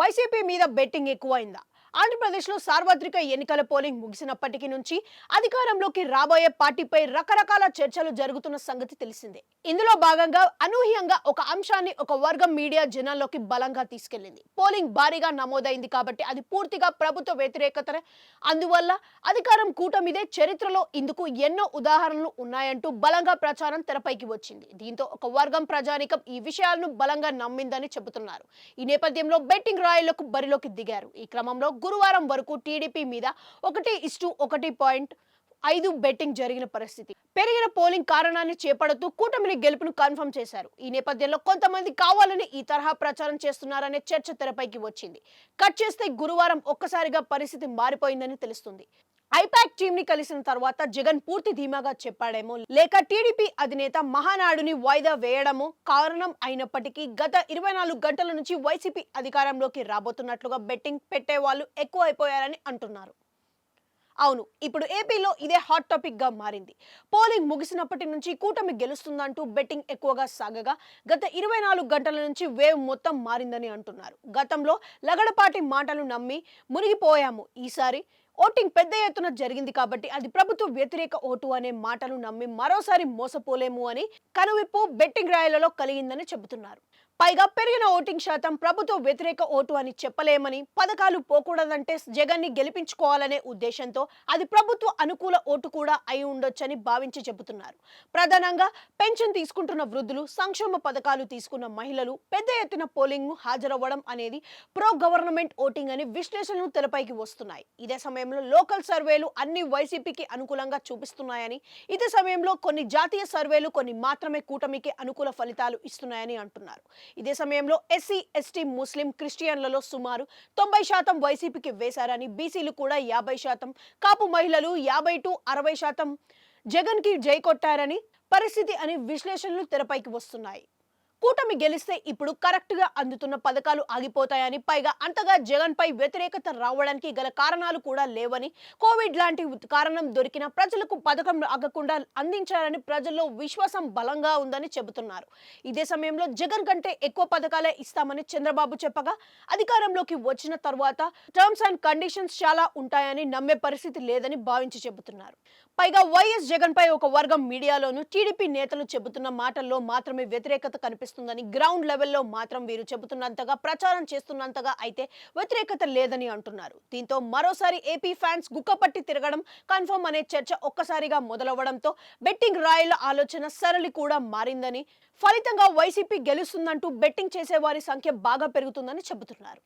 YCP మీద betting ఎక్కువైందా? ఆంధ్రప్రదేశ్లో సార్వత్రిక ఎన్నికల పోలింగ్ ముగిసినప్పటికీ నుంచి అధికారంలోకి రాబోయే పార్టీపై రకరకాల చర్చలు జరుగుతున్న సంగతి తెలిసిందే. ఇందులో భాగంగా అనూహ్యంగా ఒక అంశాన్ని ఒక వర్గం మీడియా జనాల్లోకి బలంగా తీసుకెళ్లింది. పోలింగ్ భారీగా నమోదైంది కాబట్టి అది పూర్తిగా ప్రభుత్వ వ్యతిరేకతనే, అందువల్ల అధికారం కూటమిదే, చరిత్రలో ఇందుకు ఎన్నో ఉదాహరణలు ఉన్నాయంటూ బలంగా ప్రచారం తెరపైకి వచ్చింది. దీంతో ఒక వర్గం ప్రజానికం ఈ విషయాలను బలంగా నమ్మిందని చెబుతున్నారు. ఈ నేపథ్యంలో బెట్టింగ్ రాయళ్లకు బరిలోకి దిగారు. ఈ క్రమంలో గురువారం వరకు టీడీపీ మీద 1:1.5 బెట్టింగ్ జరిగిన పరిస్థితి. పెరిగిన పోలింగ్ కారణాన్ని చేపడుతూ కూటమిని గెలుపును కన్ఫర్మ్ చేశారు. ఈ నేపథ్యంలో కొంతమంది కావాలని ఈ తరహా ప్రచారం చేస్తున్నారనే చర్చ తెరపైకి వచ్చింది. కట్ చేస్తే గురువారం ఒక్కసారిగా పరిస్థితి మారిపోయిందని తెలుస్తుంది. ఐపాక్ టీమ్ ని కలిసిన తర్వాత జగన్ పూర్తి ధీమాగా చెప్పాడేమో, లేక టీడీపీ అధినేత మహానాడుని వాయిదా వేయడమో కారణం అయినప్పటికీ గత 24 గంటల నుంచి వైసీపీ అధికారంలోకి రాబోతున్నట్లుగా బెట్టింగ్ పెట్టేవాళ్లు ఎక్కువ అయిపోయారని అంటున్నారు. అవును, ఇప్పుడు ఏపీలో ఇదే హాట్ టాపిక్ గా మారింది. పోలింగ్ ముగిసినప్పటి నుంచి కూటమి గెలుస్తుందంటూ బెట్టింగ్ ఎక్కువగా సాగగా గత 24 గంటల నుంచి వేవ్ మొత్తం మారిందని అంటున్నారు. గతంలో లగడపాటి మాటలు నమ్మి మునిగిపోయాము, ఈసారి ఓటింగ్ పెద్ద ఎత్తున జరిగింది కాబట్టి అది ప్రభుత్వ వ్యతిరేక ఓటు అనే మాటలు నమ్మి మరోసారి మోసపోలేము అని కనువిప్పు బెట్టింగ్ రాయలలో కలిగిందని చెబుతున్నారు. పైగా పెరిగిన ఓటింగ్ శాతం ప్రభుత్వ వ్యతిరేక ఓటు అని చెప్పలేమని, పథకాలు పోకూడదంటే జగన్ ని గెలిపించుకోవాలనే ఉద్దేశంతో అది ప్రభుత్వ అనుకూల ఓటు కూడా అయి ఉండొచ్చని భావించి చెబుతున్నారు. ప్రధానంగా పెన్షన్ తీసుకుంటున్న వృద్ధులు, సంక్షేమ పథకాలు తీసుకున్న మహిళలు పెద్ద ఎత్తున పోలింగ్ ను హాజరవ్వడం అనేది ప్రో గవర్నమెంట్ ఓటింగ్ అని విశ్లేషణలు తెరపైకి వస్తున్నాయి. ఇదే సమయంలో లోకల్ సర్వేలు అన్ని వైసీపీకి అనుకూలంగా చూపిస్తున్నాయని, ఇదే సమయంలో కొన్ని జాతీయ సర్వేలు కొన్ని మాత్రమే కూటమికి అనుకూల ఫలితాలు ఇస్తున్నాయని అంటున్నారు. ఇదే సమయంలో ఎస్సీ, ఎస్టీ, ముస్లిం, క్రిస్టియన్లలో సుమారు 90% వైసీపీకి వేశారని, బీసీలు కూడా 50%, కాపు మహిళలు 50-60% జగన్ కి జై కొట్టారని పరిస్థితి అని విశ్లేషణలు తెరపైకి వస్తున్నాయి. కూటమి గెలిస్తే ఇప్పుడు కరెక్ట్ గా అందుతున్న పథకాలు ఆగిపోతాయని, పైగా అంతగా జగన్ పై వ్యతిరేకత రావడానికి గల కారణాలు కూడా లేవని, కోవిడ్ లాంటి కారణం దొరికిన ప్రజలకు పథకం ఆగకుండా అందించారని ప్రజల్లో విశ్వాసం బలంగా ఉందని చెబుతున్నారు. ఇదే సమయంలో జగన్ కంటే ఎక్కువ పథకాలే ఇస్తామని చంద్రబాబు చెప్పగా అధికారంలోకి వచ్చిన తర్వాత టర్మ్స్ అండ్ కండిషన్స్ చాలా ఉంటాయని నమ్మే పరిస్థితి లేదని భావించి చెబుతున్నారు. పైగా వైఎస్ జగన్ పై ఒక వర్గం మీడియాలోను టీడీపీ నేతలు చెబుతున్న మాటల్లో మాత్రమే వ్యతిరేకత కనిపిస్తుందని, గ్రౌండ్ లెవెల్లో మాత్రం వీరు చెబుతున్నంతగా ప్రచారం చేస్తున్నంతగా అయితే వ్యతిరేకత లేదని అంటున్నారు. దీంతో మరోసారి ఏపీ ఫ్యాన్స్ గుక్కపట్టి తిరగడం కన్ఫర్మ్ అనే చర్చ ఒక్కసారిగా మొదలవడంతో బెట్టింగ్ రాయల ఆలోచన సరళి కూడా మారిందని, ఫలితంగా వైసీపీ గెలుస్తుందంటూ బెట్టింగ్ చేసేవారి సంఖ్య బాగా పెరుగుతుందని చెబుతున్నారు.